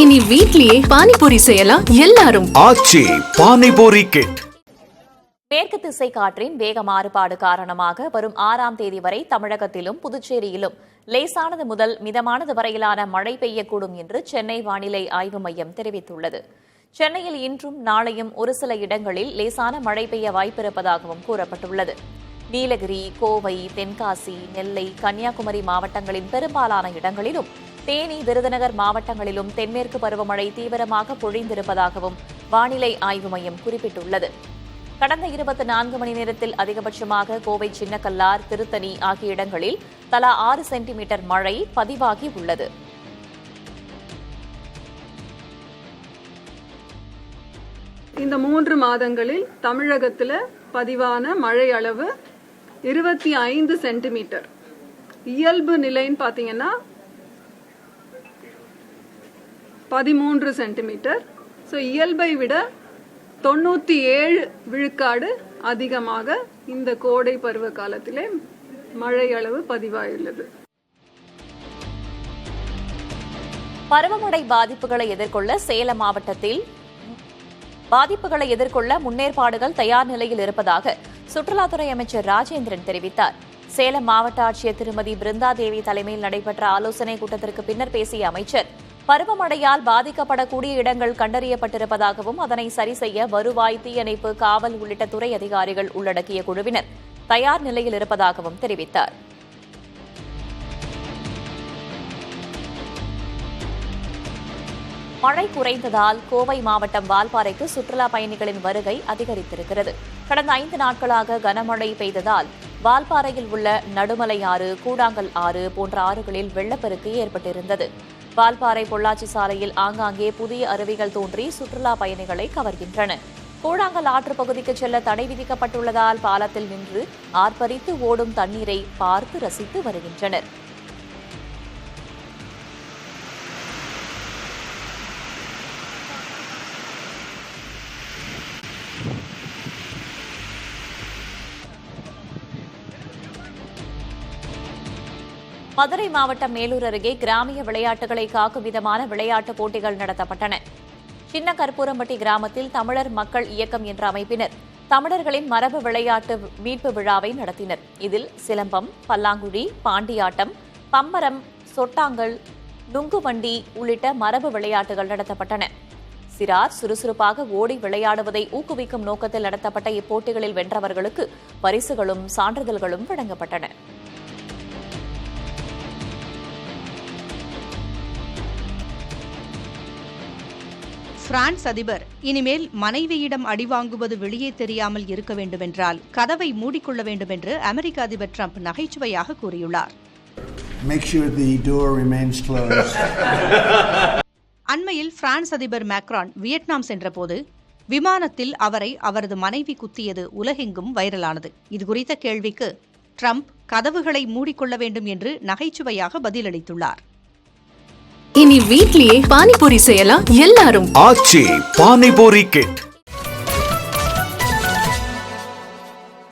இனி வீட்லயே பானிபூரி செய்யலாம் எல்லாரும். ஆச்சி பானிபூரி கிட். மேற்கு திசை காற்றின் வேக மாறுபாடு காரணமாக வரும் 6ஆம் தேதி வரை தமிழகத்திலும் புதுச்சேரியிலும் லேசானது முதல் மிதமானது வரையிலான மழை பெய்யக்கூடும் என்று சென்னை வானிலை ஆய்வு மையம் தெரிவித்துள்ளது. சென்னையில் இன்றும் நாளையும் ஒரு சில இடங்களில் லேசான மழை பெய்ய வாய்ப்பிருப்பதாகவும் கூறப்பட்டுள்ளது. நீலகிரி, கோவை, தென்காசி, நெல்லை, கன்னியாகுமரி மாவட்டங்களின் பெரும்பாலான இடங்களிலும், தேனி, விருதுநகர் மாவட்டங்களிலும் தென்மேற்கு பருவமழை தீவிரமாக பொழிந்திருப்பதாகவும் வானிலை ஆய்வு மையம் குறிப்பிட்டுள்ளது. கடந்த 24 மணி நேரத்தில் அதிகபட்சமாக கோவை, சின்னக்கல்லார், திருத்தணி ஆகிய இடங்களில் தலா 6 சென்டிமீட்டர் மழை பதிவாகி உள்ளது. இந்த 3 மாதங்களில் தமிழகத்தில் பதிவான மழை அளவு 25 சென்டிமீட்டர். இயல்பு நிலைன்னு பார்த்தீங்கன்னா 13 சென்டிமீட்டர். ஸோ இயல்பை விட 97 விழுக்காடு அதிகமாக இந்த கோடை பருவ காலத்திலே மழை அளவு பதிவாயுள்ளது. பருவமழை பாதிப்புகளை எதிர்கொள்ள சேலம் மாவட்டத்தில் முன்னேற்பாடுகள் தயார் நிலையில் இருப்பதாக சுற்றுலாத்துறை அமைச்சர் ராஜேந்திரன் தெரிவித்தார். சேலம் மாவட்ட ஆட்சியர் திருமதி பிருந்தாதேவி தலைமையில் நடைபெற்ற ஆலோசனைக் கூட்டத்திற்கு பின்னர் பேசிய அமைச்சர், பருவமழையால் பாதிக்கப்படக்கூடிய இடங்கள் கண்டறியப்பட்டிருப்பதாகவும் அதனை சரி செய்ய வருவாய், தீயணைப்பு, காவல் உள்ளிட்ட துறை அதிகாரிகள் உள்ளடக்கிய குழுவினர் தயார் நிலையில் இருப்பதாகவும் தெரிவித்தார். மழை குறைந்ததால் கோவை மாவட்டம் வால்பாறைக்கு சுற்றுலா பயணிகளின் வருகை அதிகரித்திருக்கிறது. கடந்த 5 நாட்களாக கனமழை பெய்ததால் வால்பாறையில் உள்ள நடுமலை ஆறு, கூடாங்கல் ஆறு போன்ற ஆறுகளில் வெள்ளப்பெருக்கு ஏற்பட்டிருந்தது. வால்பாறை பொள்ளாச்சி சாலையில் ஆங்காங்கே புதிய அருவிகள் தோன்றி சுற்றுலா பயணிகளை கவர்கின்றன. கூழாங்கல் ஆற்று பகுதிக்கு செல்ல தடை விதிக்கப்பட்டுள்ளதால் பாலத்தில் நின்று ஆர்ப்பரித்து ஓடும் தண்ணீரை பார்த்து ரசித்து வருகின்றனர். மதுரை மாவட்டம் மேலூர் அருகே கிராமிய விளையாட்டுகளை காக்கும் விதமான விளையாட்டுப் போட்டிகள் நடத்தப்பட்டன. சின்ன கற்பூரம்பட்டி கிராமத்தில் தமிழர் மக்கள் இயக்கம் என்ற அமைப்பினர் தமிழர்களின் மரபு விளையாட்டு மீட்பு விழாவை நடத்தினர். இதில் சிலம்பம், பல்லாங்குழி, பாண்டியாட்டம், பம்பரம், சொட்டாங்கல், நுங்குவண்டி உள்ளிட்ட மரபு விளையாட்டுகள் நடத்தப்பட்டன. சிறார் சுறுசுறுப்பாக ஓடி விளையாடுவதை ஊக்குவிக்கும் நோக்கத்தில் நடத்தப்பட்ட இப்போட்டிகளில் வென்றவர்களுக்கு பரிசுகளும் சான்றிதழ்களும் வழங்கப்பட்டன. பிரான்ஸ் அதிபர் இனிமேல் மனைவியிடம் அடிவாங்குவது வெளியே தெரியாமல் இருக்க வேண்டுமென்றால் கதவை மூடிக்கொள்ள வேண்டும் என்று அமெரிக்க அதிபர் டிரம்ப் நகைச்சுவையாக கூறியுள்ளார். அண்மையில் பிரான்ஸ் அதிபர் மேக்ரான் வியட்நாம் சென்றபோது விமானத்தில் அவரை அவரது மனைவி குத்தியது உலகெங்கும் வைரலானது. இதுகுறித்த கேள்விக்கு டிரம்ப் கதவுகளை மூடிக்கொள்ள வேண்டும் என்று நகைச்சுவையாக பதிலளித்துள்ளார். இனி வீட்லயே பானிபூரி செய்யலாம் எல்லாரும். ஆச்சி பானிபூரி கிட்.